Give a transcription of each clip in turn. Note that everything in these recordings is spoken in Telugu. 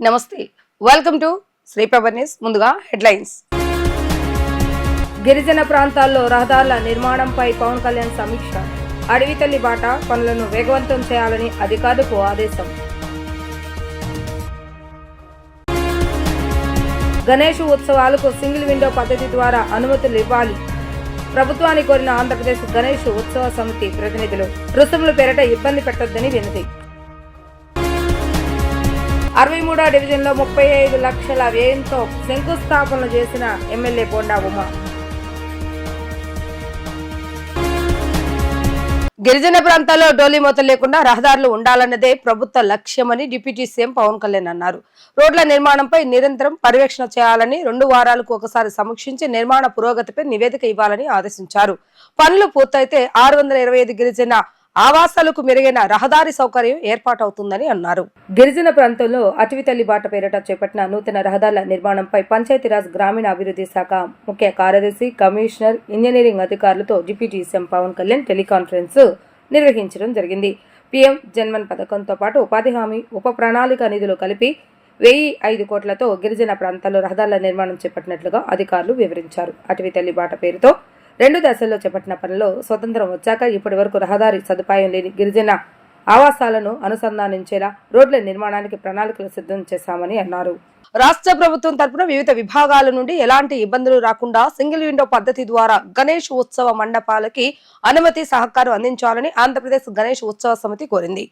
నమస్తే, వెల్కమ్ టు శ్రీప్రభ న్యూస్. ముందుగా హెడ్లైన్స్. గిరిజన ప్రాంతాల్లో రహదారుల నిర్మాణంపై పవన్ కళ్యాణ్ సమీక్ష. అడవితల్లి బాట పనులను వేగవంతం చేయాలని అధికారులకు ఆదేశం. గణేష్ ఉత్సవాలకు సింగిల్ విండో పద్ధతి ద్వారా అనుమతులు ఇవ్వాలి. ప్రభుత్వాన్ని కోరిన ఆంధ్రప్రదేశ్ గణేష్ ఉత్సవ సమితి ప్రతినిధులు. రుసుముల పేరిట ఇబ్బంది పెట్టొద్దని వినతి. 63వ డివిజన్లో 35 లక్షల వ్యయంతో శంకుస్థాపనలు చేసిన ఎమ్మెల్యే బొండా ఉమ. గిరిజన ప్రాంతాల్లో డోలీ మూతలు లేకుండా రహదారులు ఉండాలన్నదే ప్రభుత్వ లక్ష్యమని డిప్యూటీ సీఎం పవన్ కళ్యాణ్ అన్నారు. రోడ్ల నిర్మాణంపై నిరంతరం పర్యవేక్షణ చేయాలని, 2 వారాలకు ఒకసారి సమీక్షించి నిర్మాణ పురోగతిపై నివేదిక ఇవ్వాలని ఆదేశించారు. పనులు పూర్తయితే 625 గిరిజన ఆవాసాలకు మెరుగైన రహదారి సౌకర్యం ఏర్పాటవుతుందని అన్నారు. గిరిజన ప్రాంతంలో అటవితల్లి బాట పేరిట చేపట్టిన నూతన రహదారుల నిర్మాణంపై పంచాయతీరాజ్ గ్రామీణ అభివృద్ధి శాఖ ముఖ్య కార్యదర్శి, కమిషనర్, ఇంజనీరింగ్ అధికారులతో deputy CM Pawan Kalyan teleconference నిర్వహించడం జరిగింది. పీఎం జన్మన్ పథకంతో పాటు ఉపాధి హామీ, ఉప ప్రణాళిక నిధులు కలిపి 1005 కోట్లతో గిరిజన ప్రాంతాల్లో రహదారుల నిర్మాణం చేపట్టినట్లుగా అధికారులు వివరించారు. అటవితల్లి బాట పేరుతో 2 దశల్లో చేపట్టిన పనుల్లో స్వతంత్రం వచ్చాక ఇప్పటి వరకు రహదారి సదుపాయం లేని గిరిజన ఆవాసాలను అనుసంధానించేలా రోడ్ల నిర్మాణానికి ప్రణాళికలు సిద్ధం చేశామని అన్నారు. రాష్ట్ర ప్రభుత్వం తరపున వివిధ విభాగాల నుండి ఎలాంటి ఇబ్బందులు రాకుండా సింగిల్ విండో పద్ధతి ద్వారా గణేష్ ఉత్సవ మండపాలకి అనుమతి, సహకారం అందించాలని ఆంధ్రప్రదేశ్ గణేష్ ఉత్సవ సమితి కోరింది.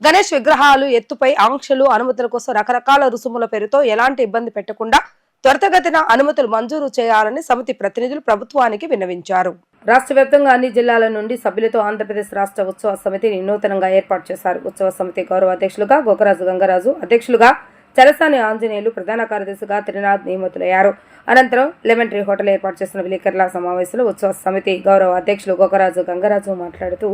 గణేష్ విగ్రహాలు ఎత్తుపై ఆంక్షలు, అనుమతుల కోసం రకరకాల రుసుముల పేరుతో ఎలాంటి ఇబ్బంది పెట్టకుండా త్వరితగతిన అనుమతులు మంజూరు చేయాలని సమితి ప్రతినిధులు ప్రభుత్వానికి విన్నవించారు. రాష్ట్ర వ్యాప్తంగా అన్ని జిల్లాల నుండి సభ్యులతో ఆంధ్రప్రదేశ్ రాష్ట్ర ఉత్సవ సమితిని నూతనంగా ఏర్పాటు చేశారు. ఉత్సవ సమితి గౌరవ అధ్యక్షులుగా గోకరాజు గంగరాజు, అధ్యక్షులుగా చలసాని ఆంజనేయులు, ప్రధాన కార్యదర్శిగా త్రినాథ్ నియమితులయ్యారు. అనంతరం లెమన్ ట్రీ హోటల్ ఏర్పాటు చేసిన విలేకరుల సమావేశంలో ఉత్సవ సమితి గౌరవ అధ్యక్షులు గోకరాజు గంగరాజు మాట్లాడుతూ,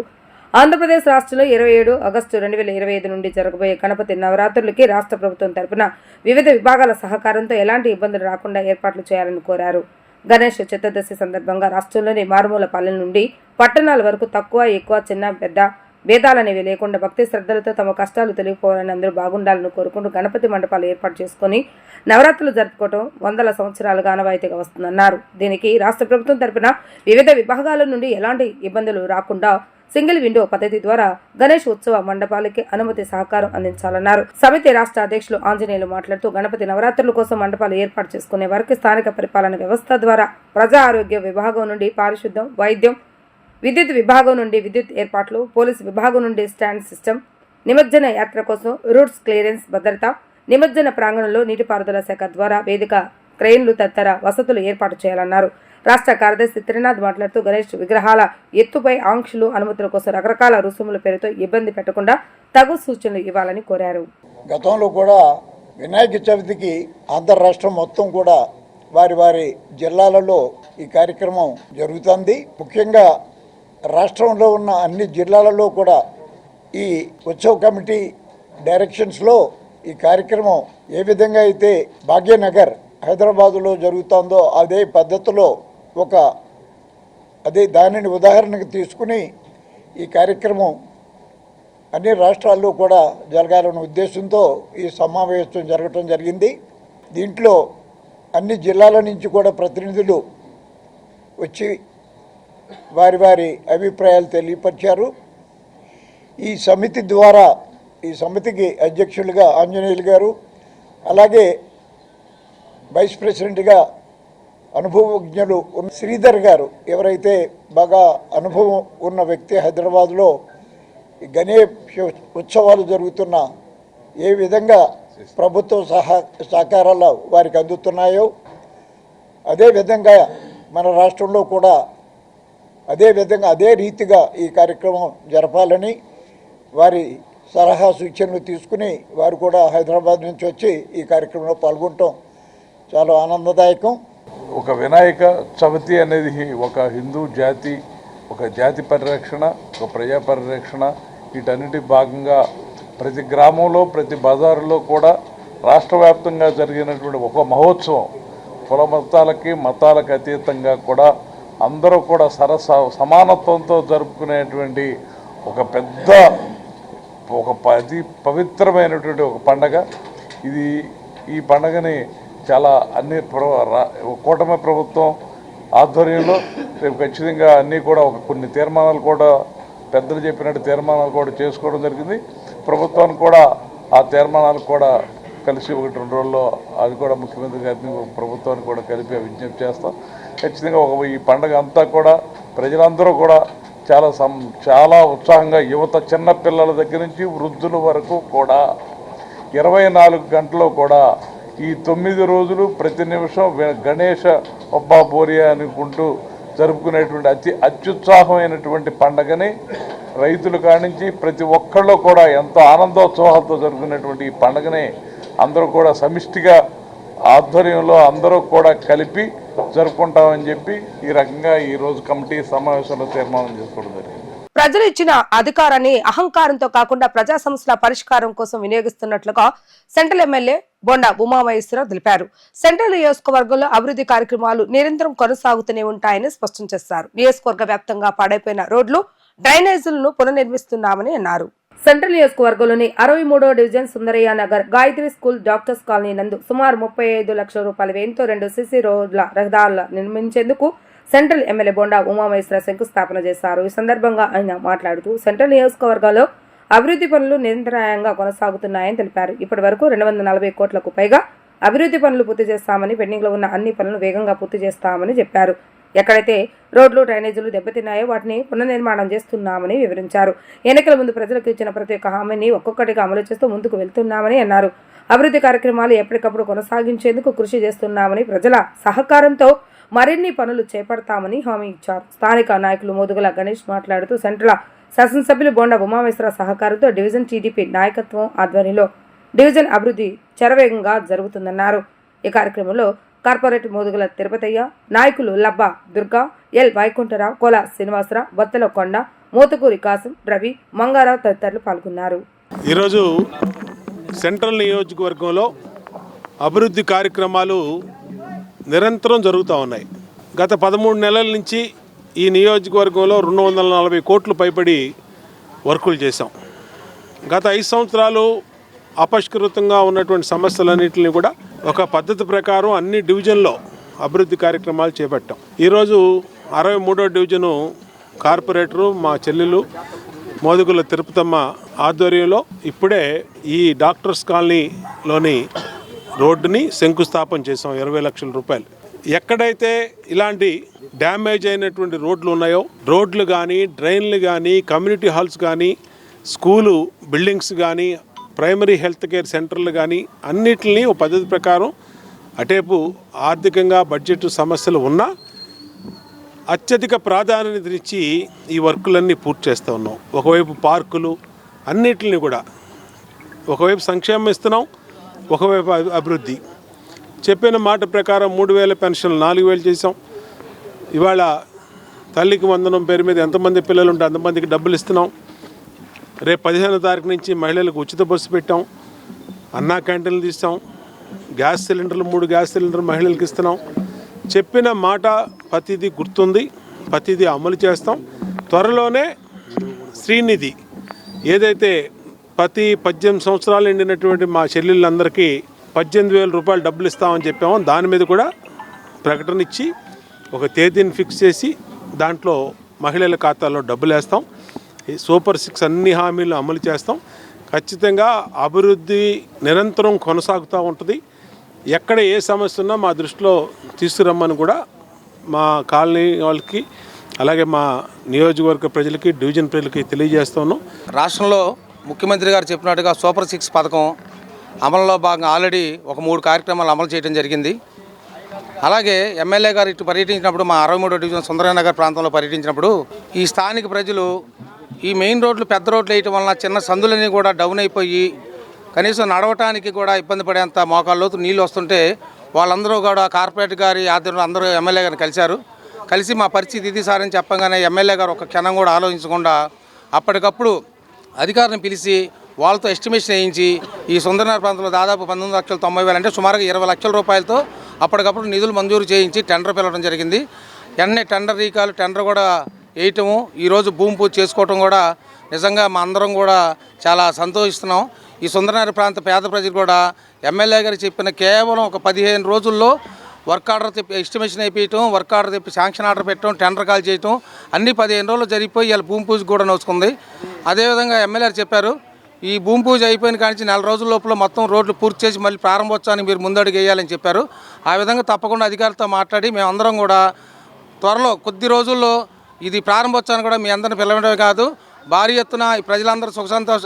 ఆంధ్రప్రదేశ్ రాష్ట్రంలో 27 ఆగస్టు 2025 నుండి జరగబోయే గణపతి నవరాత్రులకి రాష్ట్ర ప్రభుత్వం తరపున వివిధ విభాగాల సహకారంతో ఎలాంటి ఇబ్బందులు రాకుండా ఏర్పాట్లు చేయాలని కోరారు. గణేష్ చతుర్దశి సందర్భంగా రాష్ట్రంలోని మారుమూల పల్లెల నుండి పట్టణాల వరకు తక్కువ, ఎక్కువ, చిన్న, పెద్ద భేదాలనేవి లేకుండా భక్తి శ్రద్ధలతో తమ కష్టాలు తెలియపోవాలని, అందరూ బాగుండాలని కోరుకుంటూ గణపతి మండపాలు ఏర్పాటు చేసుకుని నవరాత్రులు జరుపుకోవడం వందల సంవత్సరాలుగా ఆనవాయితీగా వస్తుందన్నారు. దీనికి రాష్ట్ర ప్రభుత్వం తరపున వివిధ విభాగాల నుండి ఎలాంటి ఇబ్బందులు రాకుండా సింగిల్ విండో పద్ధతి ద్వారా గణేష్ ఉత్సవ మండపాలకి అనుమతి, సహకారం అందించాలన్నారు. సమితి రాష్ట్ర అధ్యక్షులు ఆంజనేయులు మాట్లాడుతూ, గణపతి నవరాత్రుల కోసం మండపాలు ఏర్పాటు చేసుకునే వారికి స్థానిక పరిపాలన వ్యవస్థ ద్వారా ప్రజా ఆరోగ్య విభాగం నుండి పారిశుద్ధ్యం, వైద్యం, విద్యుత్ విభాగం నుండి విద్యుత్ ఏర్పాట్లు, పోలీసు విభాగం నుండి స్టాండ్ సిస్టమ్, నిమజ్జన యాత్ర కోసం రూట్స్ క్లియరెన్స్, భద్రత, నిమజ్జన ప్రాంగణంలో నీటిపారుదల శాఖ ద్వారా వేదిక, క్రెయిన్లు తదితర వసతులు ఏర్పాటు చేయాలన్నారు. రాష్ట్ర కార్యదర్శి త్రినాథ్ మాట్లాడుతూ, గణేష్ విగ్రహాల ఎత్తుపై ఆంక్షలు, అనుమతుల కోసం రకరకాల రుసుముల పేరుతో ఇబ్బంది పెట్టకుండా తగు సూచనలు ఇవ్వాలని కోరారు. గతంలో కూడా వినాయక చవితికి ఆంధ్ర రాష్ట్రం మొత్తం కూడా వారి వారి జిల్లాలలో ఈ కార్యక్రమం జరుగుతుంది. ముఖ్యంగా రాష్ట్రంలో ఉన్న అన్ని జిల్లాలలో కూడా ఈ ఉత్సవ కమిటీ డైరెక్షన్స్లో ఈ కార్యక్రమం ఏ విధంగా అయితే భాగ్యనగర్ హైదరాబాదులో జరుగుతుందో అదే పద్ధతిలో దానిని ఉదాహరణకు తీసుకుని ఈ కార్యక్రమం అన్ని రాష్ట్రాల్లో కూడా జరగాలన్న ఉద్దేశంతో ఈ సమావేశం జరగటం జరిగింది. దీంట్లో అన్ని జిల్లాల నుంచి కూడా ప్రతినిధులు వచ్చి వారి వారి అభిప్రాయాలు తెలియపరిచారు. ఈ సమితికి అధ్యక్షులుగా ఆంజనేయులు గారు, అలాగే వైస్ ప్రెసిడెంట్గా అనుభవజ్ఞులు శ్రీధర్ గారు, ఎవరైతే బాగా అనుభవం ఉన్న వ్యక్తి, హైదరాబాద్లో గణేష్ ఉత్సవాలు జరుగుతున్న ఏ విధంగా ప్రభుత్వ సహకారాలు వారికి అందుతున్నాయో అదేవిధంగా మన రాష్ట్రంలో కూడా అదే రీతిగా ఈ కార్యక్రమం జరపాలని వారి సలహా సూచనలు తీసుకుని వారు కూడా హైదరాబాద్ నుంచి వచ్చి ఈ కార్యక్రమంలో పాల్గొనటం చాలా ఆనందదాయకం. ఒక వినాయక చవితి అనేది ఒక హిందూ జాతి, ఒక జాతి పరిరక్షణ, ఒక ప్రజా పరిరక్షణ, వీటన్నిటి భాగంగా ప్రతి గ్రామంలో, ప్రతి బజారులో కూడా రాష్ట్ర వ్యాప్తంగా జరిగినటువంటి ఒక మహోత్సవం, కుల మతాలకు అతీతంగా కూడా అందరూ కూడా సమానత్వంతో జరుపుకునేటువంటి ఒక పెద్ద పవిత్రమైనటువంటి ఒక పండగ ఇది. ఈ పండుగని చాలా కూటమి ప్రభుత్వం ఆధ్వర్యంలో రేపు ఖచ్చితంగా అన్నీ కూడా కొన్ని తీర్మానాలు కూడా పెద్దలు చెప్పినట్టు తీర్మానాలు కూడా చేసుకోవడం జరిగింది. ప్రభుత్వానికి కూడా ఆ తీర్మానాలకు కూడా కలిసి 1-2 రోజుల్లో అది కూడా ముఖ్యమంత్రి గారిని ప్రభుత్వానికి కూడా కలిపి విజ్ఞప్తి చేస్తాం. ఖచ్చితంగా ఈ పండుగ అంతా కూడా ప్రజలందరూ కూడా చాలా ఉత్సాహంగా యువత చిన్నపిల్లల దగ్గర నుంచి వృద్ధుల వరకు కూడా 24 గంటలు కూడా ఈ 9 రోజులు ప్రతి నిమిషం గణేష ఒబ్బా బోరియా అనుకుంటూ జరుపుకునేటువంటి అత్యుత్సాహమైనటువంటి పండగని రైతుల కానించి ప్రతి ఒక్కళ్ళు కూడా ఎంతో ఆనందోత్సవాలతో జరుపుకునేటువంటి ఈ పండుగని అందరూ కూడా సమిష్టిగా ఆధ్వర్యంలో అందరూ కూడా కలిపి జరుపుకుంటామని చెప్పి ఈ రకంగా ఈరోజు కమిటీ సమావేశంలో తీర్మానం చేసుకోవడం జరిగింది. ప్రజలు ఇచ్చిన అధికారాన్ని అహంకారంతో కాకుండా ప్రజా సమస్యల పరిష్కారం కోసం వినియోగిస్తున్నట్లుగా సెంట్రల్ ఎమ్మెల్యే బొండా ఉమామహేశ్వరరావు తెలిపారు. సెంట్రల్ నియోజకవర్గంలో అభివృద్ధి కార్యక్రమాలు నిరంతరం కొనసాగుతూనే ఉంటాయని స్పష్టం చేశారు. నియోజకవర్గ వ్యాప్తంగా పాడైపోయిన రోడ్లు, డ్రైనేజీలను పునర్నిర్మిస్తున్నామని అన్నారు. సెంట్రల్ నియోజకవర్గంలోని 63వ division Sundarayya Nagar Gayatri school doctors colony నందు సుమారు 35 లక్షల రూపాయల వ్యయంతో 2 సిసి రోడ్ల రహదారుల నిర్మించేందుకు సెంట్రల్ ఎమ్మెల్యే బొండా ఉమామహేశ్వరరావు శంకుస్థాపన చేశారు. ఈ సందర్భంగా ఆయన మాట్లాడుతూ సెంట్రల్ నియోజకవర్గాల్లో అభివృద్ధి పనులు నిరంతరాయంగా కొనసాగుతున్నాయని తెలిపారు. ఇప్పటి వరకు 240 కోట్లకు పైగా అభివృద్ధి పనులు పూర్తి చేస్తామని, పెండింగ్ లో ఉన్న అన్ని పనులను వేగంగా పూర్తి చేస్తామని చెప్పారు. ఎక్కడైతే రోడ్లు, డ్రైనేజీలు దెబ్బతిన్నాయో వాటిని పునర్నిర్మాణం చేస్తున్నామని వివరించారు. ఎన్నికల ముందు ప్రజలకు ఇచ్చిన ప్రతి ఒక్క హామీని ఒక్కొక్కటిగా అమలు చేస్తూ ముందుకు వెళ్తున్నామని అన్నారు. అభివృద్ధి కార్యక్రమాలు ఎప్పటికప్పుడు కొనసాగించేందుకు కృషి చేస్తున్నామని, ప్రజల సహకారంతో మరిన్ని పనులు చేపడతామని హామీ ఇచ్చారు. స్థానిక నాయకులు మోదుగుల గణేష్ మాట్లాడుతూ సెంట్రల్ శాసనసభ్యులు బొండా ఉమామహేశ్వరరావు సహకారంతో డివిజన్ టీడీపీ నాయకత్వం ఆధ్వర్యంలో డివిజన్ అభివృద్ధి శరవేగంగా జరుగుతుందన్నారు. ఈ కార్యక్రమంలో కార్పొరేట్ మోదుగుల తిరుపతయ్య, నాయకులు లబ్బా దుర్గా, ఎల్ వైకుంఠరావు, కోల శ్రీనివాసరావు, బత్తల కొండ, మోతుకూరి కాసం, రవి, మంగారావు తదితరులు పాల్గొన్నారు. ఈరోజు సెంట్రల్ నియోజకవర్గంలో అభివృద్ధి కార్యక్రమాలు నిరంతరం జరుగుతూ ఉన్నాయి. గత 13 నెలల నుంచి ఈ నియోజకవర్గంలో 240 కోట్లు పైబడి వర్కులు చేశాం. గత 5 సంవత్సరాలు అపష్కృతంగా ఉన్నటువంటి సమస్యలన్నింటినీ కూడా ఒక పద్ధతి ప్రకారం అన్ని డివిజన్లో అభివృద్ధి కార్యక్రమాలు చేపట్టాం. ఈరోజు 63వ డివిజను కార్పొరేటరు మా చెల్లెలు మోదుగుల తిరుపతమ్మ ఆధ్వర్యంలో ఇప్పుడే ఈ డాక్టర్స్ కాలనీలోని రోడ్డుని శంకుస్థాపన చేసాం. 20 లక్షల రూపాయలు. ఎక్కడైతే ఇలాంటి డ్యామేజ్ అయినటువంటి రోడ్లు ఉన్నాయో, రోడ్లు కానీ, డ్రైన్లు కానీ, కమ్యూనిటీ హాల్స్ కానీ, స్కూలు బిల్డింగ్స్ కానీ, ప్రైమరీ హెల్త్ కేర్ సెంటర్లు కానీ అన్నిటిని ఒక పద్ధతి ప్రకారం అటేపు ఆర్థికంగా బడ్జెట్ సమస్యలు ఉన్నా అత్యధిక ప్రాధాన్యతనిచ్చి ఈ వర్కులన్నీ పూర్తి చేస్తూ ఉన్నాం. ఒకవైపు పార్కులు అన్నిటిని కూడా ఒకవైపు సంక్షేమం ఇస్తున్నాం, ఒకవైపు అభివృద్ధి. చెప్పిన మాట ప్రకారం 3,000 పెన్షన్లు 4,000 చేసాం. ఇవాళ తల్లికి వందనం పేరు మీద ఎంతమంది పిల్లలు ఉంటే అంతమందికి డబ్బులు ఇస్తున్నాం. రేపు 15వ తారీఖు నుంచి మహిళలకు ఉచిత బస్సు పెట్టాం, అన్నా క్యాంటీన్లు తీస్తాం, గ్యాస్ సిలిండర్లు 3 గ్యాస్ సిలిండర్లు మహిళలకు ఇస్తున్నాం. చెప్పిన మాట ప్రతిదీ గుర్తుంది, ప్రతిదీ అమలు చేస్తాం. త్వరలోనే శ్రీనిధి ఏదైతే ప్రతి 18 సంవత్సరాలు నిండినటువంటి మా చెల్లెళ్ళందరికీ 18,000 రూపాయలు డబ్బులు ఇస్తామని చెప్పాము. దాని మీద కూడా ప్రకటన ఇచ్చి ఒక తేదీని ఫిక్స్ చేసి దాంట్లో మహిళల ఖాతాల్లో డబ్బులు వేస్తాం. ఈ సూపర్ 6 అన్ని హామీలు అమలు చేస్తాం. ఖచ్చితంగా అభివృద్ధి నిరంతరం కొనసాగుతూ ఉంటుంది. ఎక్కడ ఏ సమస్య ఉన్నా మా దృష్టిలో తీసుకురమ్మని కూడా మా కాలనీ వాళ్ళకి, అలాగే మా నియోజకవర్గ ప్రజలకి, డివిజన్ ప్రజలకి తెలియజేస్తాను. రాష్ట్రంలో ముఖ్యమంత్రి గారు చెప్పినట్టుగా సూపర్ 6 పథకం అమలులో భాగంగా ఆల్రెడీ ఒక 3 కార్యక్రమాలు అమలు చేయడం జరిగింది. అలాగే ఎమ్మెల్యే గారు ఇటు పర్యటించినప్పుడు మా 63వ డివిజన్ సుందరనగర్ ప్రాంతంలో పర్యటించినప్పుడు ఈ స్థానిక ప్రజలు ఈ మెయిన్ రోడ్లు పెద్ద రోడ్లు వేయటం వలన చిన్న సందులన్నీ కూడా డౌన్ అయిపోయి కనీసం నడవటానికి కూడా ఇబ్బంది పడేంత మోకాళ్ళలోతు నీళ్ళు వస్తుంటే వాళ్ళందరూ కూడా కార్పొరేట్ గారి ఆధ్వర్యంలో అందరూ ఎమ్మెల్యే గారిని కలిసి మా పరిస్థితి ఇది సార్ అని చెప్పగానే ఎమ్మెల్యే గారు ఒక క్షణం కూడా ఆలోచించకుండా అప్పటికప్పుడు అధికారులను పిలిచి వాళ్ళతో ఎస్టిమేషన్ వేయించి ఈ సుందరనగర్ ప్రాంతంలో దాదాపు 19,90,000 అంటే సుమారుగా 20 లక్షల రూపాయలతో అప్పటికప్పుడు నిధులు మంజూరు చేయించి టెండర్ పిలవడం జరిగింది. వెంటనే టెండర్ రీకాలు టెండర్ కూడా వేయటము, ఈరోజు భూమి పూజ చేసుకోవటం కూడా నిజంగా మా అందరం కూడా చాలా సంతోషిస్తున్నాం. ఈ సుందరనగర్ ప్రాంత పేద ప్రజలు కూడా ఎమ్మెల్యే గారు చెప్పిన కేవలం ఒక 15 రోజుల్లో వర్క్ ఆర్డర్ తెప్పి ఎస్టిమేషన్ అయిపోయటం, వర్క్ ఆర్డర్ తెప్పి శాంక్షన్ ఆర్డర్ పెట్టడం, టెండర్ కాల్ చేయటం అన్నీ 15 రోజులు జరిగిపోయి ఇలా భూమి పూజ కూడా నడుచుకుంది. అదేవిధంగా ఎమ్మెల్యే గారు చెప్పారు ఈ భూమి పూజ అయిపోయిన కానీ 4 రోజుల లోపల మొత్తం రోడ్లు పూర్తి చేసి మళ్ళీ ప్రారంభోత్సవానికి మీరు ముందడుగు వేయాలని చెప్పారు. ఆ విధంగా తప్పకుండా అధికారులతో మాట్లాడి మేమందరం కూడా త్వరలో కొద్ది రోజుల్లో ఇది ప్రారంభోత్సవాన్ని కూడా మీ అందరిని పిలవడమే కాదు భారీ ఎత్తున ఈ ప్రజలందరూ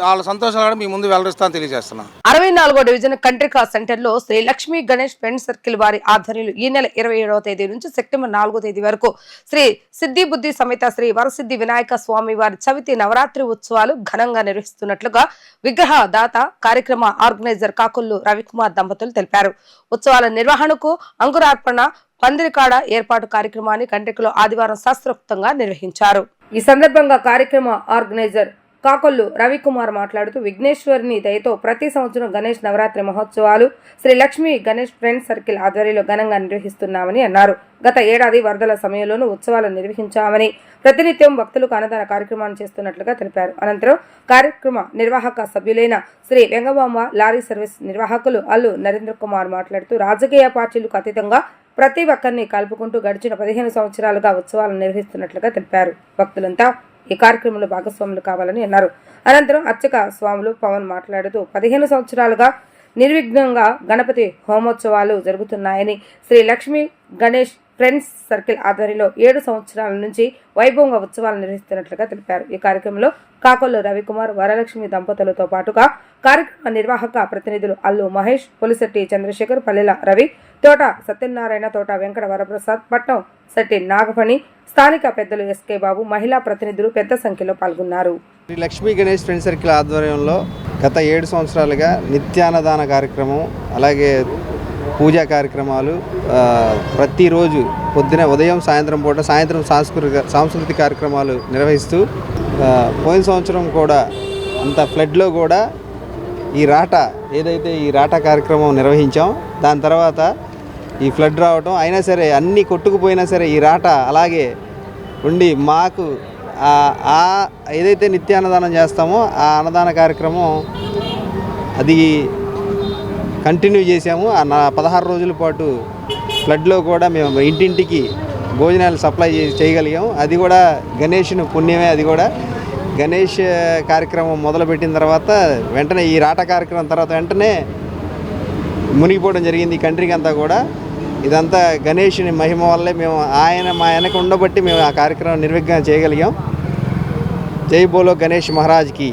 వాళ్ళ సంతోషాలు మీ ముందు వెల్లడిస్తానని తెలియజేస్తున్నాను. 64వ డివిజన్ కంట్రీ క్లాస్ సెంటర్ లో శ్రీ లక్ష్మీ గణేష్ ఫ్రెండ్ సర్కిల్ వారి ఆధ్వర్యంలో ఈ నెల 27వ తేదీ నుంచి సెప్టెంబర్ 4వ తేదీ వరకు శ్రీ సిద్ధి బుద్ధి సమేత శ్రీ వరసిద్ధి వినాయక స్వామి వారి చవితి నవరాత్రి ఉత్సవాలు ఘనంగా నిర్వహిస్తున్నట్లుగా విగ్రహ దాత కార్యక్రమ ఆర్గనైజర్ కాకుల్లు రవికుమార్ దంపతులు తెలిపారు. ఉత్సవాల నిర్వహణకు అంకురార్పణ పందిరికాడ ఏర్పాటు కార్యక్రమాన్ని కంట్రికలో ఆదివారం శాస్త్రోక్తంగా నిర్వహించారు. ఈ సందర్భంగా కార్యక్రమ ఆర్గనైజర్ కాకొల్లు రవికుమార్ మాట్లాడుతూ విఘ్నేశ్వరుని దయతో ప్రతి సంవత్సరం గణేష్ నవరాత్రి మహోత్సవాలు శ్రీ లక్ష్మీ గణేష్ ఫ్రెండ్ సర్కిల్ ఆధ్వర్యంలో ఘనంగా నిర్వహిస్తున్నామని అన్నారు. గత ఏడాది వరదల సమయంలోనూ ఉత్సవాలు నిర్వహించామని ప్రతినిత్యం భక్తులకు అన్నదాన కార్యక్రమాన్ని చేస్తున్నట్లుగా తెలిపారు. అనంతరం కార్యక్రమ నిర్వాహక సభ్యులైన శ్రీ వెంగబాంబ లారీ సర్వీస్ నిర్వాహకులు అల్లు నరేంద్ర కుమార్ మాట్లాడుతూ రాజకీయ పార్టీలకు అతీతంగా ప్రతి ఒక్కరిని కలుపుకుంటూ గడిచిన 15 సంవత్సరాలుగా ఉత్సవాలను నిర్వహిస్తున్నట్లుగా తెలిపారు. భక్తులంతా ఈ కార్యక్రమంలో భాగస్వాములు కావాలని అన్నారు. అనంతరం అర్చక స్వాములు పవన్ మాట్లాడుతూ 15 సంవత్సరాలుగా నిర్విఘ్నంగా గణపతి హోమోత్సవాలు జరుగుతున్నాయని శ్రీ లక్ష్మీ గణేష్ ఫ్రెండ్స్ సర్కిల్ ఆధ్వర్యంలో 7 సంవత్సరాల నుంచి వైభవంగా ఉత్సవాలు నిర్వహిస్తున్నట్లుగా తెలిపారు. ఈ కార్యక్రమంలో కాకొల్లు రవికుమార్ వరలక్ష్మి దంపతులతో పాటుగా కార్యక్రమ నిర్వాహక ప్రతినిధులు అల్లు మహేష్, పొలిశెట్టి చంద్రశేఖర్, పల్లెల రవి, తోట సత్యనారాయణ, తోట వెంకట వరప్రసాద్, పట్నం శెట్టి నాగఫణి, స్థానిక పెద్దలు ఎస్కే బాబు, మహిళా ప్రతినిధులు పెద్ద సంఖ్యలో పాల్గొన్నారు. శ్రీ లక్ష్మీ గణేష్ ఫ్రెండ్ సర్కిల్ ఆధ్వర్యంలో గత 7 సంవత్సరాలుగా నిత్యాన్నదాన కార్యక్రమం, అలాగే పూజా కార్యక్రమాలు ప్రతిరోజు పొద్దున ఉదయం సాయంత్రం పూట సాంస్కృతిక కార్యక్రమాలు నిర్వహిస్తూ పోయిన సంవత్సరం కూడా అంత ఫ్లడ్లో కూడా ఈ రాట కార్యక్రమం నిర్వహించాం. దాని తర్వాత ఈ ఫ్లడ్ రావటం అయినా సరే అన్నీ కొట్టుకుపోయినా సరే ఈ రాట అలాగే ఉండి మాకు ఏదైతే నిత్యాన్నదానం చేస్తామో ఆ అన్నదాన కార్యక్రమం అది కంటిన్యూ చేసాము. 16 రోజుల పాటు ఫ్లడ్లో కూడా మేము ఇంటింటికి భోజనాలు సప్లై చేయగలిగాము. అది కూడా గణేష్ను పుణ్యమే. అది కూడా గణేష్ కార్యక్రమం మొదలుపెట్టిన తర్వాత వెంటనే ఈ రాట కార్యక్రమం తర్వాత వెంటనే మునిగిపోవడం జరిగింది ఈ కంట్రీకి అంతా కూడా. ఇదంతా గణేష్ని మహిమ వల్లే మేము మా వెనక ఉండబట్టి మేము ఆ కార్యక్రమం నిర్విఘ్నంగా చేయగలిగాం. జై బోలో గణేష్ మహారాజ్కి.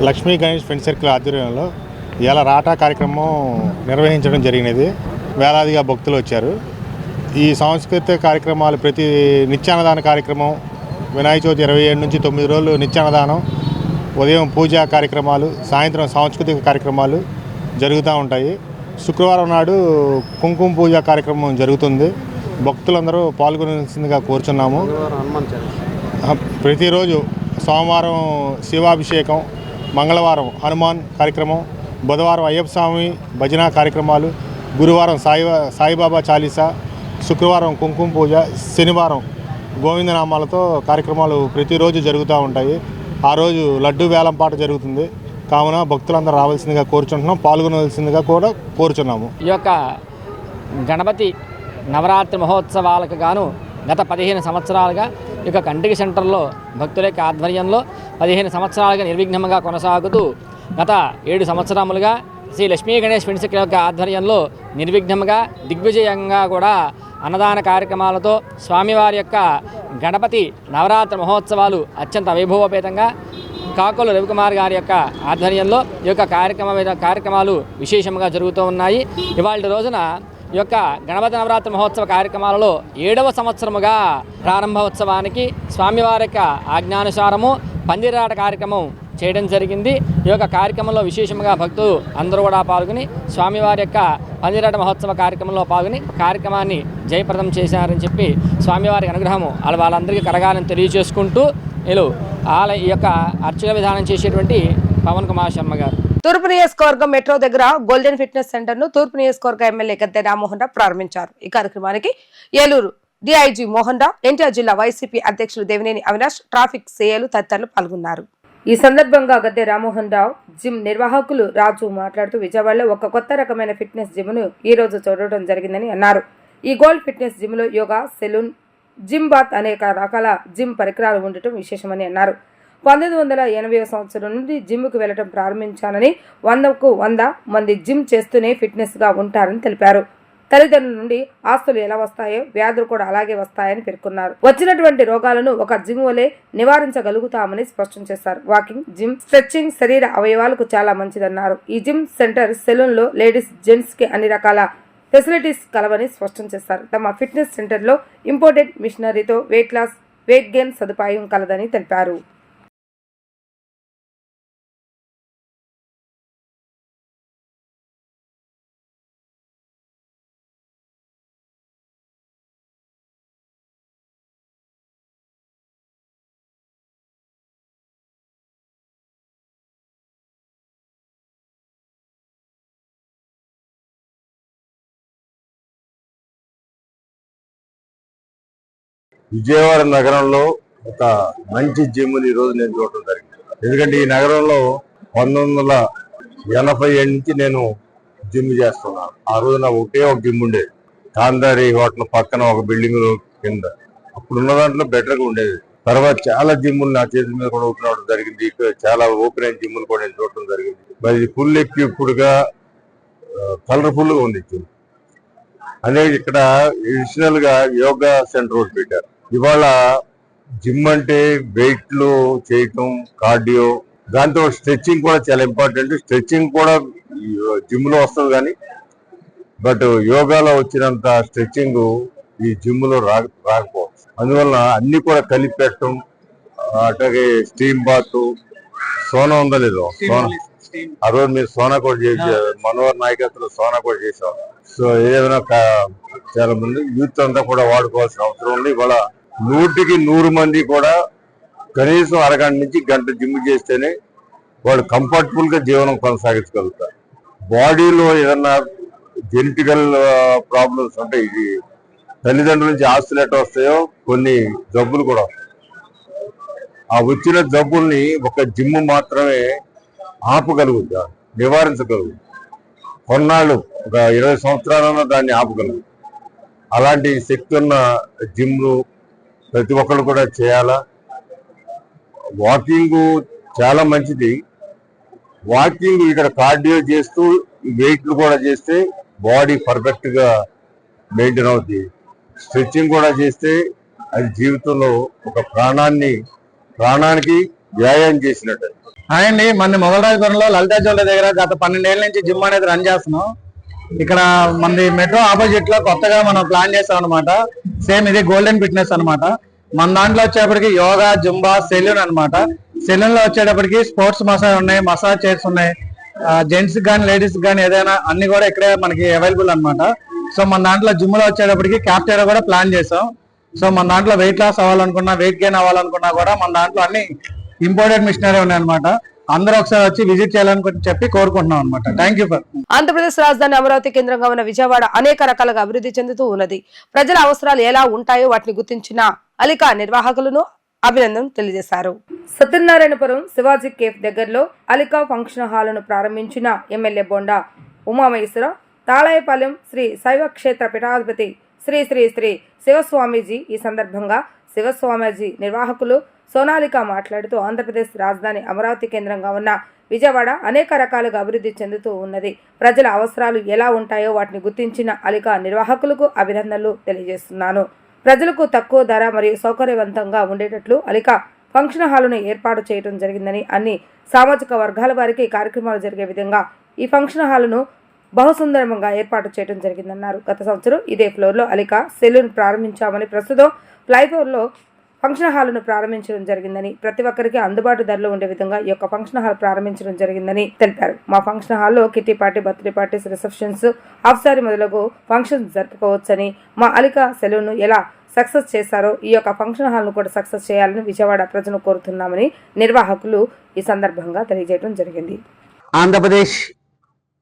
లక్ష్మీ గణేష్ ఫ్రెండ్ సర్కిల్ ఆధ్వర్యంలో ఇలా రాటా కార్యక్రమం నిర్వహించడం జరిగినది. వేలాదిగా భక్తులు వచ్చారు. ఈ సాంస్కృతిక కార్యక్రమాలు ప్రతి నిత్యాన్నదాన కార్యక్రమం వినాయక చవితి 27 నుంచి 9 రోజులు నిత్యాన్నదానం, ఉదయం పూజా కార్యక్రమాలు, సాయంత్రం సాంస్కృతిక కార్యక్రమాలు జరుగుతూ ఉంటాయి. శుక్రవారం నాడు కుంకుమ పూజ కార్యక్రమం జరుగుతుంది. భక్తులందరూ పాల్గొనాల్సిందిగా కోరుచున్నాము. ప్రతిరోజు సోమవారం శివాభిషేకం, మంగళవారం హనుమాన్ కార్యక్రమం, బుధవారం అయ్యప్ప స్వామి భజన కార్యక్రమాలు, గురువారం సాయిబాబా చాలీసా, శుక్రవారం కుంకుమ పూజ, శనివారం గోవిందనామాలతో కార్యక్రమాలు ప్రతిరోజు జరుగుతూ ఉంటాయి. ఆ రోజు లడ్డు వేలంపాట జరుగుతుంది. కావున భక్తులందరూ రావాల్సిందిగా కోరుచుంటున్నాం, పాల్గొనవలసిందిగా కూడా కోరుచున్నాము. ఈ యొక్క గణపతి నవరాత్రి మహోత్సవాలకు గాను గత 15 సంవత్సరాలుగా ఈ యొక్క కంట్రీ సెంటర్లో భక్తుల యొక్క ఆధ్వర్యంలో 15 సంవత్సరాలుగా నిర్విఘ్నంగా కొనసాగుతూ గత 7 సంవత్సరములుగా శ్రీ లక్ష్మీ గణేష్ ఫ్రెండ్ సర్కిల్ యొక్క ఆధ్వర్యంలో నిర్విఘ్నంగా దిగ్విజయంగా కూడా అన్నదాన కార్యక్రమాలతో స్వామివారి యొక్క గణపతి నవరాత్రి మహోత్సవాలు అత్యంత వైభవోపేతంగా కాకొల్లు రవికుమార్ గారి యొక్క ఆధ్వర్యంలో ఈ యొక్క కార్యక్రమాలు విశేషంగా జరుగుతూ ఉన్నాయి. ఇవాళ రోజున ఈ యొక్క గణపతి నవరాత్రి మహోత్సవ కార్యక్రమాలలో 7వ సంవత్సరముగా ప్రారంభోత్సవానికి స్వామివారి యొక్క ఆజ్ఞానుసారము పందిరాట కార్యక్రమం చేయడం జరిగింది. ఈ యొక్క కార్యక్రమంలో విశేషంగా భక్తులు అందరూ కూడా పాల్గొని స్వామివారి యొక్క పందిరాట మహోత్సవ కార్యక్రమంలో పాల్గొని కార్యక్రమాన్ని జయప్రదం చేశారని చెప్పి స్వామివారి అనుగ్రహము వాళ్ళందరికీ కలగాలని తెలియజేసుకుంటూ ఈ యొక్క అర్చన విధానం చేసేటువంటి పవన్ కుమార్ శర్మ గారు. తూర్పు నియోజకవర్గం మెట్రో దగ్గర గోల్డెన్ ఫిట్నెస్ సెంటర్ ను తూర్పు నియోజకవర్గ ఎమ్మెల్యే గద్దె రామ్మోహన్ రావు ప్రారంభించారు. ఈ కార్యక్రమానికి ఏలూరు డిఐజీ మోహన్ రావు, ఎన్టీఆర్ జిల్లా వైసీపీ అధ్యక్షులు దేవినేని అవినాష్, ట్రాఫిక్ సేయలు తదితరులు పాల్గొన్నారు. ఈ సందర్భంగా గద్దె రామ్మోహన్ రావు జిమ్ నిర్వాహకులు రాజు మాట్లాడుతూ విజయవాడలో ఒక కొత్త రకమైన ఫిట్నెస్ జిమ్ను ఈ రోజు చూడటం జరిగిందని అన్నారు. ఈ గోల్డ్ ఫిట్నెస్ జిమ్లో యోగా, సెలూన్, జిమ్ బాత్ అనేక రకాల జిమ్ పరికరాలు ఉండటం విశేషమని అన్నారు. 1980వ సంవత్సరం నుండి జిమ్కు వెళ్లడం ప్రారంభించానని 100కు 100 మంది జిమ్ చేస్తూనే ఫిట్నెస్గా ఉంటారని తెలిపారు. తల్లిదండ్రుల నుండి ఆస్తులు ఎలా వస్తాయో వ్యాధులు కూడా అలాగే వస్తాయని పేర్కొన్నారు. వచ్చినటువంటి రోగాలను ఒక జిమ్ వలె నివారించగలుగుతామని స్పష్టం చేశారు. వాకింగ్, జిమ్, స్ట్రెచ్చింగ్ శరీర అవయవాలకు చాలా మంచిదన్నారు. ఈ జిమ్ సెంటర్, సెలూన్లో లేడీస్, జెంట్స్ కి అన్ని రకాల ఫెసిలిటీస్ కలవని స్పష్టం చేశారు. తమ ఫిట్నెస్ సెంటర్లో ఇంపోర్టెడ్ మిషనరీతో వెయిట్ లాస్, వెయిట్ గెయిన్ సదుపాయం కలదని తెలిపారు. విజయవాడ నగరంలో ఒక మంచి జిమ్ని ఈరోజు నేను చూడటం జరిగింది. ఎందుకంటే ఈ నగరంలో 1980 నుంచి నేను జిమ్ చేస్తున్నాను. ఆ రోజు నాకు ఒకే ఒక జిమ్ ఉండేది, కాందారి హోటల్ పక్కన ఒక బిల్డింగ్ కింద. అప్పుడు ఉన్న దాంట్లో బెటర్గా ఉండేది. తర్వాత చాలా జిమ్లు నా చేతి మీద కూడా ఓపెన్ అవడం జరిగింది. చాలా ఓపెన్ అయిన జిమ్లు కూడా నేను చూడటం జరిగింది. మరి ఫుల్ ఎక్విప్డ్గా కలర్ఫుల్గా ఉంది జిమ్. అనేది ఇక్కడ అడిషనల్ గా యోగా సెంటర్ ఒకటి పెట్టారు. ఇవాళ జిమ్ అంటే వెయిట్లు చేయటం, కార్డియో, దాంతో స్ట్రెచ్చింగ్ కూడా చాలా ఇంపార్టెంట్. స్ట్రెచ్చింగ్ కూడా జిమ్ లో వస్తుంది కానీ బట్ యోగాలో వచ్చినంత స్ట్రెచ్చింగ్ ఈ జిమ్ లో రాకపోవచ్చు. అందువల్ల అన్ని కూడా కలిపి పెట్టడం, అట్లాగే స్టీమ్ బాత్, సోనా ఉందా లేదో, ఆ రోజు మీరు సోనా కూడా చేసారు, మనోహర్ నాయకత్వంలో సోనా కూడా చేసాం. సో ఏదైనా చాలా మంది యూత్ అంతా కూడా వాడుకోవాల్సిన అవసరం ఉంది. ఇవాళ 100కి 100 మంది కూడా కనీసం అరగంట నుంచి గంట జిమ్ చేస్తేనే వాళ్ళు కంఫర్టబుల్ గా జీవనం కొనసాగించగలుగుతారు. బాడీలో ఏదన్నా జెనెటికల్ ప్రాబ్లమ్స్ అంటే ఇది తల్లిదండ్రుల నుంచి ఆస్తులు ఎట్లా వస్తాయో కొన్ని జబ్బులు కూడా వస్తాయి. ఆ వచ్చిన జబ్బుల్ని ఒక జిమ్ మాత్రమే ఆపగలుగుతా, నివారించగలుగుతా. కొన్నాళ్ళు ఒక 20 సంవత్సరాలన్నా దాన్ని ఆపగలరు. అలాంటి శక్తి ఉన్న జిమ్లు ప్రతి ఒక్కరు కూడా చేయాలా. వాకింగ్ చాలా మంచిది. వాకింగ్ ఇక్కడ కార్డియో చేస్తూ వెయిట్లు కూడా చేస్తే బాడీ పర్ఫెక్ట్ గా మెయింటైన్ అవుతుంది. స్ట్రెచ్చింగ్ కూడా చేస్తే అది జీవితంలో ఒక ప్రాణానికి వ్యాయామం చేసినట్టు. అండి, మన మొగలరాజపురంలో లలితా జ్యువెలరీ దగ్గర గత 12 ఏళ్ల నుంచి జిమ్ అనేది రన్ చేస్తున్నాం. ఇక్కడ మనది మెట్రో ఆపోజిట్ లో కొత్తగా మనం ప్లాన్ చేస్తాం అనమాట. సేమ్ ఇది గోల్డెన్ ఫిట్నెస్ అనమాట. మన దాంట్లో వచ్చేటప్పటికి యోగా, జుంబా, సెలూన్ అనమాట. సెలూన్ లో వచ్చేటప్పటికి స్పోర్ట్స్ మసాజ్ ఉన్నాయి, మసాజ్ చైర్స్ ఉన్నాయి. జెంట్స్ కానీ లేడీస్ కానీ ఏదైనా అన్ని కూడా ఇక్కడే మనకి అవైలబుల్ అనమాట. సో మన దాంట్లో జిమ్ లో వచ్చేటప్పటికి క్యాఫ్టేరియా కూడా ప్లాన్ చేసాం. సో మన దాంట్లో వెయిట్ లాస్ అవ్వాలనుకున్నా, వెయిట్ గెయిన్ అవ్వాలనుకున్నా కూడా మన దాంట్లో అన్ని ఇంపోర్టెడ్ మిషనరీ ఉన్నాయన్నమాట. అందరూ ఒకసారి వచ్చి విజిట్ చేయాలని చెప్పి కోరుకుంటున్నాం అనమాట. Thank you. ఆంధ్రప్రదేశ్ రాజధాని అమరావతి కేంద్రంగా ఉన్న విజయవాడ అనేక రకాలుగా అభివృద్ధి చెందుతూ ఉన్నది. ప్రజల అవసరాలు ఎలా ఉంటాయో వాటిని గుర్తించిన అలికా నిర్వాహకులను అభినందన తెలియజేశారు. సత్యనారాయణపురం శివాజీ కేఫ్ దగ్గరలో అలికా ఫంక్షన్ హాల్ను ప్రారంభించిన ఎమ్మెల్యే బొండా ఉమామహేశ్వర, తాళాయపాలెం శ్రీ శైవ క్షేత్ర పీఠాధిపతి శ్రీ శ్రీ శ్రీ శివస్వామీజీ. ఈ సందర్భంగా శివస్వామీజీ నిర్వాహకులు సోనాలిక మాట్లాడుతూ ఆంధ్రప్రదేశ్ రాజధాని అమరావతి కేంద్రంగా ఉన్న విజయవాడ అనేక రకాలుగా అభివృద్ధి చెందుతూ ఉన్నది. ప్రజల అవసరాలు ఎలా ఉంటాయో వాటిని గుర్తించిన అలికా నిర్వాహకులకు అభినందనలు తెలియజేస్తున్నాను. ప్రజలకు తక్కువ ధర మరియు సౌకర్యవంతంగా ఉండేటట్లు అలికా ఫంక్షన్ హాలును ఏర్పాటు చేయడం జరిగిందని, అన్ని సామాజిక వర్గాల వారికి కార్యక్రమాలు జరిగే విధంగా ఈ ఫంక్షన్ హాలును బహుసుందరంగా ఏర్పాటు చేయడం జరిగిందన్నారు. గత సంవత్సరం ఇదే ఫ్లోర్లో అలికా సెలూన్ ప్రారంభించామని, ప్రస్తుతం ఫ్లైఓవర్లో ఫంక్షన్ హాల్ను ప్రారంభించడం జరిగిందని, ప్రతి ఒక్కరికి అందుబాటు ధరలో ఉండే విధంగా ఈ యొక్క ఫంక్షన్ హాల్ ప్రారంభించడం జరిగిందని తెలిపారు. మా ఫంక్షన్ హాల్లో kitty party, birthday parties, receptions, half sorry మొదలగు ఫంక్షన్స్ జరుపుకోవచ్చని, మా అలికా సెలూన్ను ఎలా సక్సెస్ చేశారో ఈ యొక్క ఫంక్షన్ హాల్ను కూడా సక్సెస్ చేయాలని విజయవాడ ప్రజలను కోరుతున్నామని నిర్వాహకులు ఈ సందర్భంగా తెలియజేయడం జరిగింది. ఆంధ్రప్రదేశ్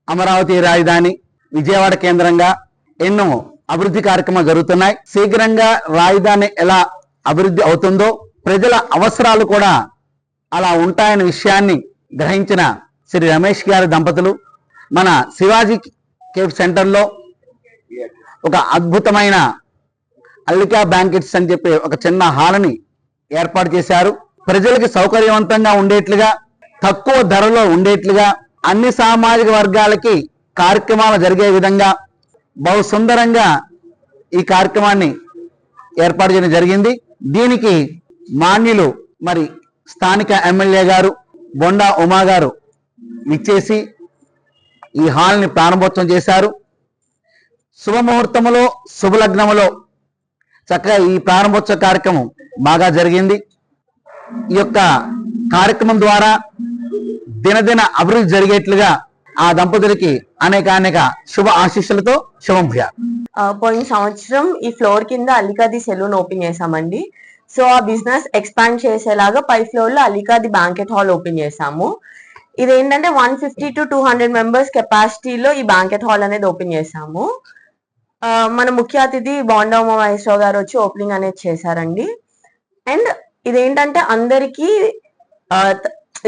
అమరావతి రాజధాని విజయవాడ కేంద్రంగా ఎన్నో అభివృద్ధి కార్యక్రమాలు జరుగుతున్నాయి. శీఘ్రంగా రాజధాని ఎలా అభివృద్ధి అవుతుందో, ప్రజల అవసరాలు కూడా అలా ఉంటాయనే విషయాన్ని గ్రహించిన శ్రీ రమేష్ గారి దంపతులు మన శివాజీ కేఫ్ సెంటర్లో ఒక అద్భుతమైన అల్లికా బ్యాంకెట్స్ అని చెప్పి ఒక చిన్న హాల్ని ఏర్పాటు చేశారు. ప్రజలకు సౌకర్యవంతంగా ఉండేట్లుగా, తక్కువ ధరలో ఉండేట్లుగా, అన్ని సామాజిక వర్గాలకి కార్యక్రమాలు జరిగే విధంగా బహు సుందరంగా ఈ కార్యక్రమాన్ని ఏర్పాటు చేయడం జరిగింది. దీనికి మాన్యులు మరి స్థానిక ఎమ్మెల్యే గారు బొండా ఉమా గారు ఇచ్చేసి ఈ హాల్ని ప్రారంభోత్సవం చేశారు. శుభముహూర్తములో శుభలగ్నములో చక్కగా ఈ ప్రారంభోత్సవ కార్యక్రమం బాగా జరిగింది. ఈ యొక్క కార్యక్రమం ద్వారా దినదిన అభివృద్ధి జరిగేట్లుగా ఆ దంపతులకి అనేక శుభ ఆశీస్సులతో శుభం భూయా. పోయిన సంవత్సరం ఈ ఫ్లోర్ కింద అల్లికాది సెలూన్ ఓపెన్ చేసామండి. సో ఆ బిజినెస్ ఎక్స్పాండ్ చేసేలాగా పై ఫ్లోర్ లో అల్లికాది బ్యాంకెట్ హాల్ ఓపెన్ చేసాము. ఇదేంటంటే 150 to 200 మెంబర్స్ కెపాసిటీలో ఈ బ్యాంకెట్ హాల్ అనేది ఓపెన్ చేసాము. మన ముఖ్య అతిథి బోండా ఉమా మహేశ్వరరావు గారు వచ్చి ఓపెనింగ్ అనేది చేశారండి. అండ్ ఇదేంటంటే అందరికీ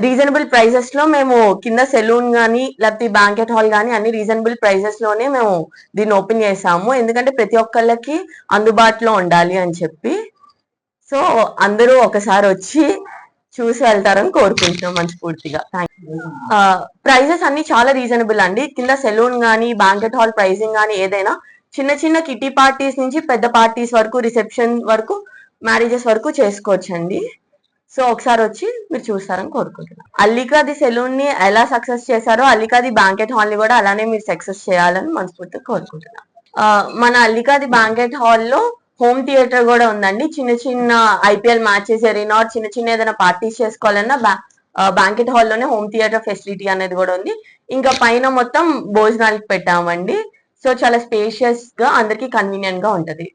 రీజనబుల్ ప్రైజెస్ లో మేము కింద సెలూన్ కానీ లేకపోతే బ్యాంకెట్ హాల్ కానీ అన్ని రీజనబుల్ ప్రైజెస్ లోనే మేము దీన్ని ఓపెన్ చేసాము. ఎందుకంటే ప్రతి ఒక్కళ్ళకి అందుబాటులో ఉండాలి అని చెప్పి. సో అందరూ ఒకసారి వచ్చి చూసి వెళ్తారని కోరుకుంటున్నాం మనస్ఫూర్తిగా. ప్రైజెస్ అన్ని చాలా రీజనబుల్ అండి. కింద సెలూన్ కానీ బ్యాంకెట్ హాల్ ప్రైజింగ్ కానీ ఏదైనా చిన్న చిన్న కిటీ పార్టీస్ నుంచి పెద్ద పార్టీస్ వరకు, రిసెప్షన్ వరకు, మ్యారేజెస్ వరకు చేసుకోవచ్చండి. సో ఒకసారి వచ్చి మీరు చూస్తారని కోరుకుంటున్నాను. అల్లికాది సెలూన్ ని ఎలా సక్సెస్ చేశారో అల్లికాది బ్యాంకెట్ హాల్ ని కూడా అలానే మీరు సక్సెస్ చేయాలని మనస్ఫూర్తిగా కోరుకుంటున్నాను. మన అల్లికాది బ్యాంకెట్ హాల్ లో హోమ్ థియేటర్ కూడా ఉందండి. చిన్న చిన్న ఐపీఎల్ మ్యాచెస్ ఎరీనా చిన్న చిన్న ఏదైనా పార్టీస్ చేసుకోవాలన్నా బ్యాంకెట్ హాల్ లోనే హోమ్ థియేటర్ ఫెసిలిటీ అనేది కూడా ఉంది. ఇంకా పైన మొత్తం భోజనాలకు పెట్టామండి. సో చాలా స్పేషియస్ గా అందరికి కన్వీనియంట్ గా ఉంటది.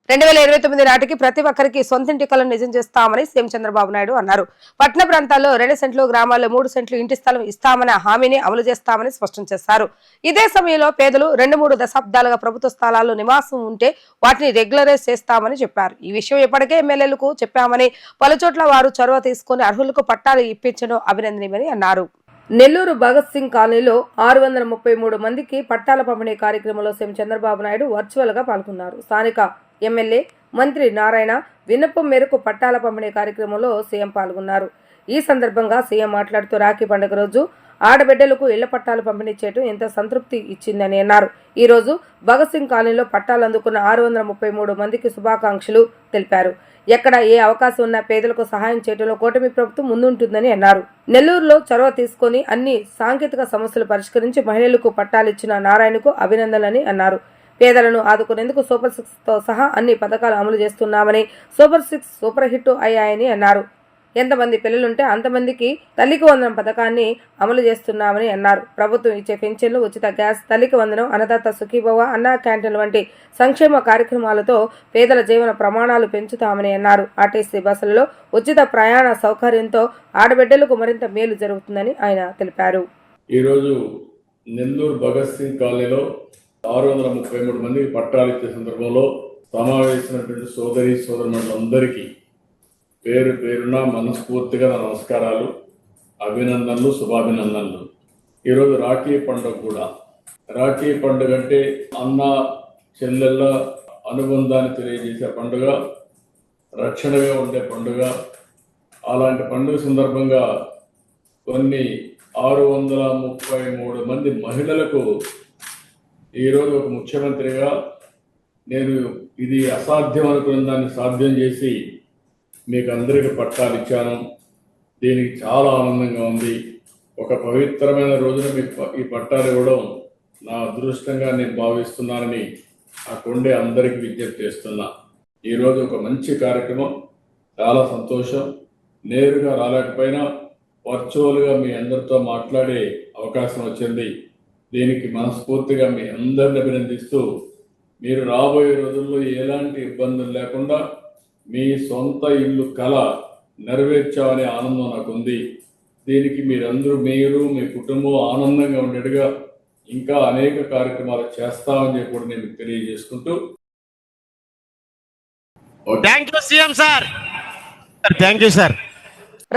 2029 నాటికి ప్రతి ఒక్కరికి సొంతింటి కలను నిజం చేస్తామని సీఎం చంద్రబాబు నాయుడు అన్నారు. పట్టణ ప్రాంతాల్లో 2 సెంట్లు, గ్రామాల్లో 3 సెంట్లు ఇంటి స్థలం ఇస్తామనే హామీని అమలు చేస్తామని స్పష్టం చేశారు. ఇదే సమయంలో పేదలు 2-3 దశాబ్దాలుగా ప్రభుత్వ స్థలాల్లో నివాసం ఉంటే వాటిని రెగ్యులరైజ్ చేస్తామని చెప్పారు. ఈ విషయం ఇప్పటికే ఎమ్మెల్యేలకు చెప్పామని, పలుచోట్ల వారు చొరవ తీసుకుని అర్హులకు పట్టాలు ఇప్పించడం అభినందనీయమని అన్నారు. నెల్లూరు భగత్ సింగ్ కాలనీలో 633 మందికి పట్టాల పంపిణీ కార్యక్రమంలో సీఎం చంద్రబాబు నాయుడు వర్చువల్ గా పాల్గొన్నారు. స్థానిక ఎమ్మెల్యే మంత్రి నారాయణ విన్నపం మేరకు పట్టాల పంపిణీ కార్యక్రమంలో సీఎం పాల్గొన్నారు. ఈ సందర్భంగా సీఎం మాట్లాడుతూ రాఖీ పండుగ రోజు ఆడబిడ్డలకు ఇళ్ల పట్టాలు పంపిణీ చేయడం ఎంతో సంతృప్తి ఇచ్చిందని అన్నారు. ఈ రోజు భగత్ సింగ్ కాలనీలో పట్టాలు అందుకున్న 633 మందికి శుభాకాంక్షలు తెలిపారు. ఎక్కడ ఏ అవకాశం ఉన్నా పేదలకు సహాయం చేయడంలో కూటమి ప్రభుత్వం ముందుంటుందని అన్నారు. నెల్లూరులో చొరవ తీసుకుని అన్ని సాంకేతిక సమస్యలు పరిష్కరించి మహిళలకు పట్టాలిచ్చిన నారాయణకు అభినందనలని అన్నారు. పేదలను ఆదుకునేందుకు సూపర్ 6 తో సహా అన్ని పథకాలు అమలు చేస్తున్నామని, సూపర్ 6 సూపర్ హిట్ అయ్యాయని అన్నారు. ఎంతమంది పిల్లలుంటే అంతమందికి తల్లికి వందనం పథకాన్ని అమలు చేస్తున్నామని అన్నారు. ప్రభుత్వం ఇచ్చే పెన్షన్లు, ఉచిత గ్యాస్, తల్లికి వందనం, అన్నదాత సుఖీభవ, అన్నా క్యాంటీన్ వంటి సంక్షేమ కార్యక్రమాలతో పేదల జీవన ప్రమాణాలు పెంచుతామని అన్నారు. ఆర్టీసీ బస్సులలో ఉచిత ప్రయాణ సౌకర్యంతో ఆడబిడ్డలకు మరింత మేలు జరుగుతుందని ఆయన తెలిపారు. ఈరోజు నెల్లూరు భగత్ సింగ్ కాలనీలో 633 మందికి పట్టాలు ఇచ్చే సందర్భంలో సమావేశమైనటువంటి సోదరులందరికీ పేరు పేరున మనస్ఫూర్తిగా నమస్కారాలు, అభినందనలు, శుభాభినందనలు. ఈరోజు రాఖీ పండుగ కూడా. రాఖీ పండుగ అంటే అన్న చెల్లెళ్ళ అనుబంధాన్ని తెలియజేసే పండుగ, రక్షణగా ఉండే పండుగ. అలాంటి పండుగ సందర్భంగా కొన్ని 633 మంది మహిళలకు ఈరోజు ఒక ముఖ్యమంత్రిగా నేను ఇది అసాధ్యం అనుకున్న దాన్ని సాధ్యం చేసి మీకు అందరికీ పట్టాలు ఇచ్చాను. దీనికి చాలా ఆనందంగా ఉంది. ఒక పవిత్రమైన రోజున మీకు ఈ పట్టాలు ఇవ్వడం నా అదృష్టంగా నేను భావిస్తున్నానని ఆ కొండే అందరికీ విజ్ఞప్తి చేస్తున్నా. ఈరోజు ఒక మంచి కార్యక్రమం, చాలా సంతోషం. నేరుగా రాలేకపోయినా వర్చువల్గా మీ అందరితో మాట్లాడే అవకాశం వచ్చింది. దీనికి మనస్ఫూర్తిగా మీ అందరిని అభినందిస్తూ, మీరు రాబోయే రోజుల్లో ఎలాంటి ఇబ్బందులు లేకుండా మీ సొంత ఇల్లు కళ నెరవేర్చామనే ఆనందం నాకు ఉంది. దీనికి మీరందరూ, మీరు మీ కుటుంబం ఆనందంగా ఉండేట్టుగా ఇంకా అనేక కార్యక్రమాలు చేస్తామని చెప్పి కూడా నేను తెలియజేసుకుంటూ, thank you CM sir. Thank you sir.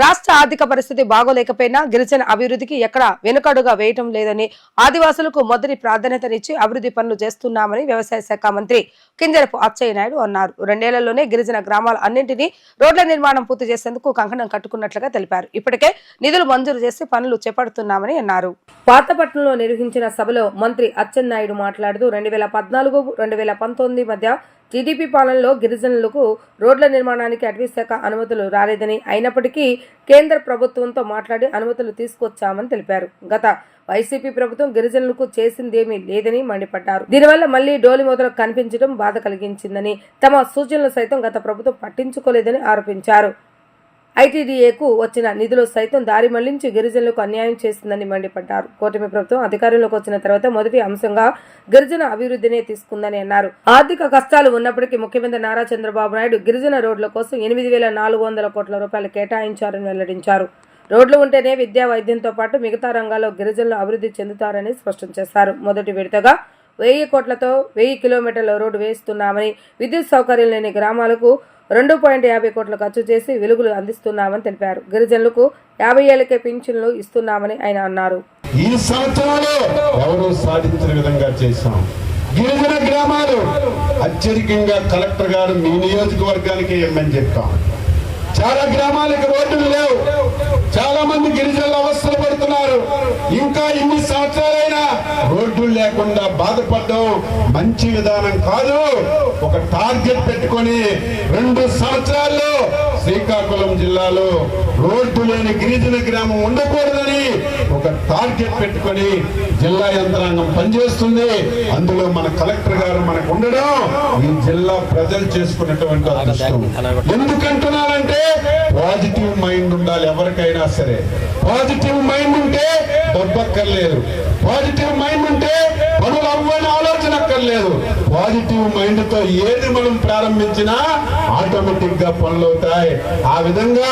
రాష్ట్ర ఆర్థిక పరిస్థితి బాగోలేకపోయినా గిరిజన అభివృద్ధికి ఎక్కడ వెనుకడుగా వేయటం లేదని, ఆదివాసులకు మొదటి ప్రాధాన్యతనిచ్చి అభివృద్ధి పనులు చేస్తున్నామని వ్యవసాయ శాఖ మంత్రి కింజరపు అచ్చెన్నాయుడు అన్నారు. 2 ఏళ్లలోనే గిరిజన గ్రామాల అన్నింటినీ రోడ్ల నిర్మాణం పూర్తి చేసేందుకు కంకణం కట్టుకున్నట్లుగా తెలిపారు. ఇప్పటికే నిధులు మంజూరు చేసి పనులు చేపడుతున్నామని అన్నారు. పాతపట్నంలో నిర్వహించిన సభలో మంత్రి అచ్చెన్నాయుడు మాట్లాడుతూ 2014-2019 మధ్య టీడీపీ పాలనలో గిరిజనులకు రోడ్ల నిర్మాణానికి అటవీ శాఖ అనుమతులు రాలేదని, అయినప్పటికీ కేంద్ర ప్రభుత్వంతో మాట్లాడి అనుమతులు తీసుకొచ్చామని తెలిపారు. గత వైసీపీ ప్రభుత్వం గిరిజనులకు చేసిందేమీ లేదని మండిపడ్డారు. దీనివల్ల మళ్లీ డోలి మొదలు కనిపించడం బాధ కలిగించిందని, తమ సూచనలు సైతం గత ప్రభుత్వం పట్టించుకోలేదని ఆరోపించారు. ఐటీడీఏకు వచ్చిన నిధులు సైతం దారి మళ్లించి గిరిజనులకు అన్యాయం చేసిందని మండిపడ్డారు. కూటమి ప్రభుత్వం అధికారంలోకి వచ్చిన తర్వాత మొదటి అంశంగా గిరిజన అభివృద్ధినే తీసుకుందని అన్నారు. ఆర్థిక కష్టాలు ఉన్నప్పటికీ ముఖ్యమంత్రి నారా చంద్రబాబు నాయుడు గిరిజన రోడ్ల కోసం 8,400 కోట్ల రూపాయలు కేటాయించారని వెల్లడించారు. రోడ్లు ఉంటేనే విద్యా, వైద్యంతో పాటు మిగతా రంగాల్లో గిరిజనులు అభివృద్ధి చెందుతారని స్పష్టం చేశారు. మొదటి విడతగా 1000 కోట్లతో 1000 కిలోమీటర్ల రోడ్డు వేస్తున్నామని, విద్యుత్ సౌకర్యం లేని గ్రామాలకు 2.50 కోట్లు ఖర్చు చేసి వెలుగులు అందిస్తున్నామని తెలిపారు. గిరిజనులకు 50 ఏళ్లకే పింఛన్లు ఇస్తున్నామని ఆయన అన్నారు. ఈ సంవత్సరంలో ఎవరు సాధించిన విధంగా చేశాం. గిరిజన గ్రామాలు అత్యధికంగా కలెక్టర్ గారు మీ నియోజకవర్గానికి ఇమ్మని చెప్పాం. చాలా గ్రామాలకు రోడ్డులు లేవు. చాలా మంది గిరిజనులు అవస్థలు పడుతున్నారు. ఇంకా ఇన్ని సంవత్సరాలైనా రోడ్లు లేకుండా బాధపడడం మంచి విధానం కాదు. ఒక టార్గెట్ పెట్టుకొని 2 సంవత్సరాల్లో శ్రీకాకుళం జిల్లాలో రోడ్డు లేని గిరిజన గ్రామం ఉండకూడదని ఒక టార్గెట్ పెట్టుకొని జిల్లా యంత్రాంగం పనిచేస్తుంది. అందులో మన కలెక్టర్ గారు మనకు ఉండడం ఈ జిల్లా ప్రజలు చేసుకున్నటువంటి అదృష్టం. ఎందుకంటున్నానంటే పాజిటివ్ మైండ్ ఉండాలి. ఎవరికైనా సరే పాజిటివ్ మైండ్ ఉంటే డబ్బక్కర్లేదు. పాజిటివ్ మైండ్ ఉంటే పనులు అవ్వని ఆలోచన అక్కర్లేదు. పాజిటివ్ మైండ్ తో ఏది మనం ప్రారంభించినా ఆటోమేటిక్ గా పనులు అవుతాయి. ఆ విధంగా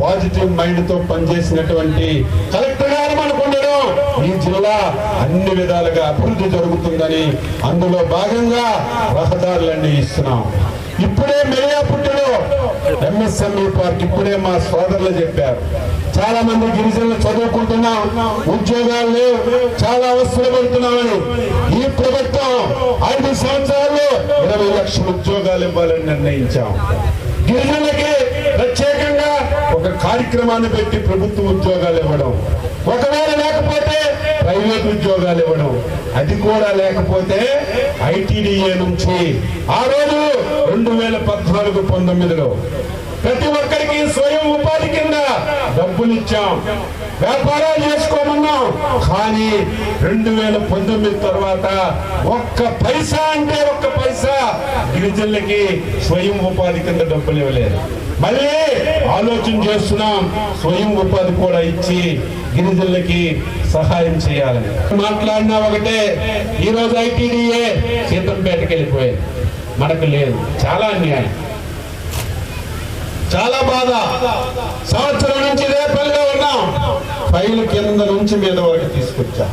పాజిటివ్ మైండ్ తో పనిచేసినటువంటి కలెక్టర్ గారు మనకు ఉండడం ఈ జిల్లా అన్ని విధాలుగా అభివృద్ధి జరుగుతుందని, అందులో భాగంగా రహదారులన్నీ ఇస్తున్నాం. ఇప్పుడే మెరియాపుట్టులో ఎంఎస్ఎంఈ పార్క్ ఇప్పుడే మా సోదరులు చెప్పారు. చాలా మంది గిరిజనులు చదువుకుంటున్నాం, ఉద్యోగాలు లేవు, చాలా అవస్థలు పడుతున్నామని. ఈ ప్రభుత్వం 5 సంవత్సరాల్లో 20 లక్షల ఉద్యోగాలు ఇవ్వాలని నిర్ణయించాం. గిరిజనులకి ప్రత్యేకంగా ఒక కార్యక్రమాన్ని పెట్టి ప్రభుత్వ ఉద్యోగాలు ఇవ్వడం, ఒకవేళ లేకపోతే ప్రైవేట్ ఉద్యోగాలు ఇవ్వడం, అది కూడా లేకపోతే ఐటీడీఏ నుంచి ఆ రోజు 2014-19లో ప్రతి ఒక్కరికి స్వయం ఉపాధి కింద డబ్బులు ఇచ్చాం, వ్యాపారాలు చేసుకోమన్నాం. కానీ 2019 తర్వాత ఒక్క పైసా అంటే ఒక్క పైసా గిరిజనులకి స్వయం ఉపాధి కింద డబ్బులు ఇవ్వలేదు. మళ్ళీ ఆలోచన చేస్తున్నాం, స్వయం ఉపాధి కూడా ఇచ్చి గిరిజనులకి సహాయం చేయాలని. మాట్లాడినా ఒకటే, ఈరోజు ఐటీడీఏ సీతంపేటకి వెళ్ళిపోయింది, మనకు లేదు. చాలా అన్యాయం, చాలా బాధ. సంవత్సరం నుంచి రేపల్లో ఉన్నాం, ఫైలు కింద నుంచి మీద వరకు తీసుకొచ్చా.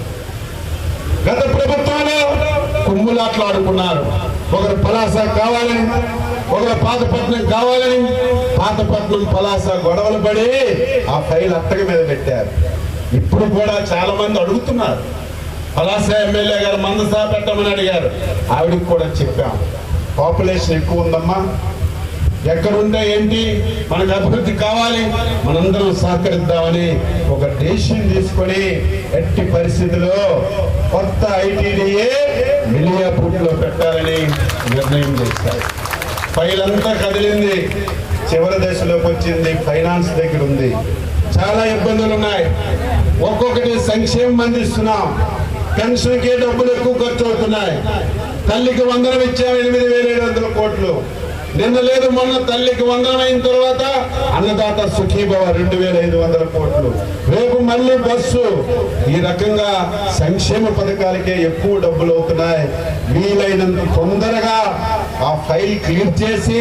గత ప్రభుత్వంలో కుమ్ములాట్లు ఆడుకున్నారు. ఒకరు పలాస కావాలని, ఒకరు పాతపట్నం కావాలని, పాతపట్నం పలాస గొడవలు పడి ఆ ఫైల్ అట్టక మీద పెట్టారు. ఇప్పుడు కూడా చాలా మంది అడుగుతున్నారు. పలాస ఎమ్మెల్యే గారు మందసా పెట్టమని అడిగారు. ఆవిడకి కూడా చెప్పాం, పాపులేషన్ ఎక్కువ ఉందమ్మా, ఎక్కడుంటే ఏంటి, మనకు అభివృద్ధి కావాలి, మనందరం సహకరిద్దామని ఒక డెసిషన్ తీసుకొని ఎట్టి పరిస్థితిలో కొత్త ఐటీడీఏ మిలియాపూర్లో పెట్టాలని నిర్ణయం చేశారు. ఫైల్ అంతా కదిలింది, చివరి దశలోకి వచ్చింది, ఫైనాన్స్ దగ్గర ఉంది. చాలా ఇబ్బందులు ఉన్నాయి. ఒక్కొక్కటి సంక్షేమం అందిస్తున్నాం, పెన్షన్కి డబ్బులు ఎక్కువ ఖర్చు అవుతున్నాయి. తల్లికి వందనం ఇచ్చాం 8,700 కోట్లు. నిన్న లేదు మొన్న తల్లికి వందనం అయిన తర్వాత అన్నదాత సుఖీభవ 2,500 కోట్లు. రేపు మళ్ళీ బస్సు. ఈ రకంగా సంక్షేమ పథకాలకే ఎక్కువ డబ్బులు అవుతున్నాయి. వీలైనంత తొందరగా ఆ ఫైల్ క్లియర్ చేసి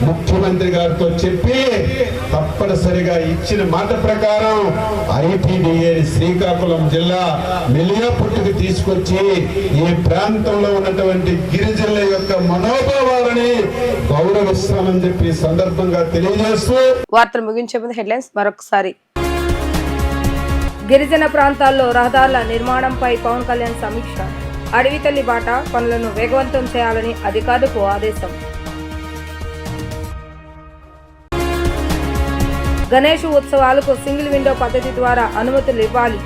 ముఖ్యమంత్రి గారితో చెప్పి తప్పనిసరిగా ఇచ్చిన మాట ప్రకారం ITDA శ్రీకాకుళం జిల్లా మిలియాపుట్టుకు తీసుకొచ్చి ఈ ప్రాంతంలో ఉన్నటువంటి గిరిజనుల యొక్క మనోభావాలని గౌరవిస్తామని చెప్పి సందర్భంగా తెలియజేస్తూ వార్తలు ముగించే ముందు హెడ్లైన్స్ మరొకసారి. గిరిజన ప్రాంతాల్లో రహదారుల నిర్మాణంపై పవన్ కళ్యాణ్ సమీక్ష. అడవి తల్లి బాట పనులను వేగవంతం చేయాలని అధికారులకు ఆదేశం. గణేష్ ఉత్సవాలకు సింగిల్ విండో పద్ధతి ద్వారా అనుమతులు ఇవ్వాలి.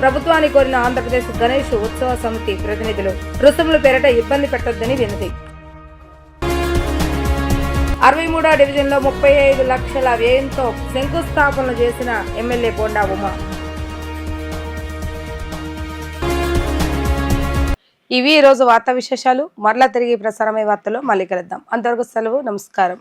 ప్రభుత్వాన్ని కోరిన ఆంధ్రప్రదేశ్ గణేష్ ఉత్సవ సమితి ప్రతినిధులు. రుసుముల పేరిట ఇబ్బంది పెట్టొద్దని వినతి. 63వ డివిజన్లో 35 లక్షల వ్యయంతో శంకుస్థాపనలు చేసిన ఎమ్మెల్యే బోండా ఉమా. ఇవి ఈరోజు వార్తా విశేషాలు. మరలా తిరిగి ప్రసారమయ్యే వార్తలో మళ్ళీ కలుద్దాం. అంతవరకు సెలవు. నమస్కారం.